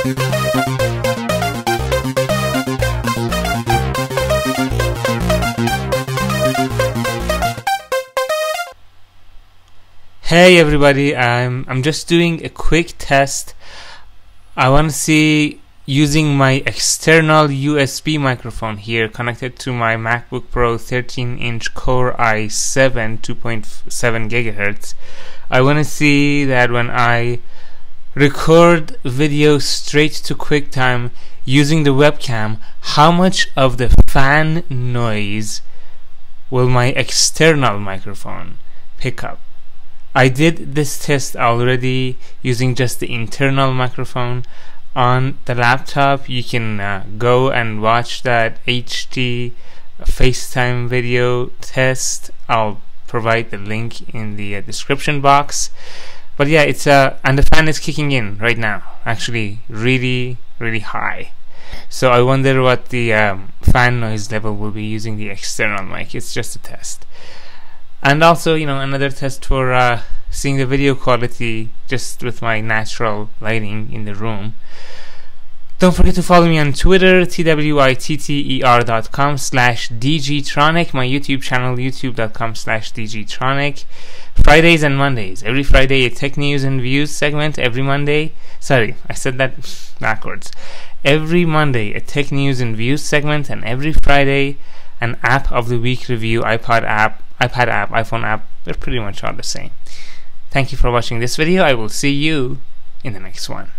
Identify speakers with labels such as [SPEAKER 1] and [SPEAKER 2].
[SPEAKER 1] Hey everybody, I'm just doing a quick test. I want to see, using my external USB microphone here connected to my MacBook Pro 13-inch Core i7 2.7 GHz. I want to see that when I record video straight to QuickTime using the webcam, how much of the fan noise will my external microphone pick up. I did this test already using just the internal microphone on the laptop. You can go and watch that HD FaceTime video test. I'll provide the link in the description box. But yeah, it's and the fan is kicking in right now, actually really high. So I wonder what the fan noise level will be using the external mic. It's just a test. And also, you know, another test for seeing the video quality just with my natural lighting in the room. Don't forget to follow me on Twitter, twitter.com/dgtronic, my YouTube channel, youtube.com/dgtronic. Fridays and Mondays. Every Friday a tech news and views segment. Every Monday, sorry, I said that backwards. Every Monday a tech news and views segment, and every Friday an app of the week review. iPad app, iPhone app, they're pretty much all the same. Thank you for watching this video. I will see you in the next one.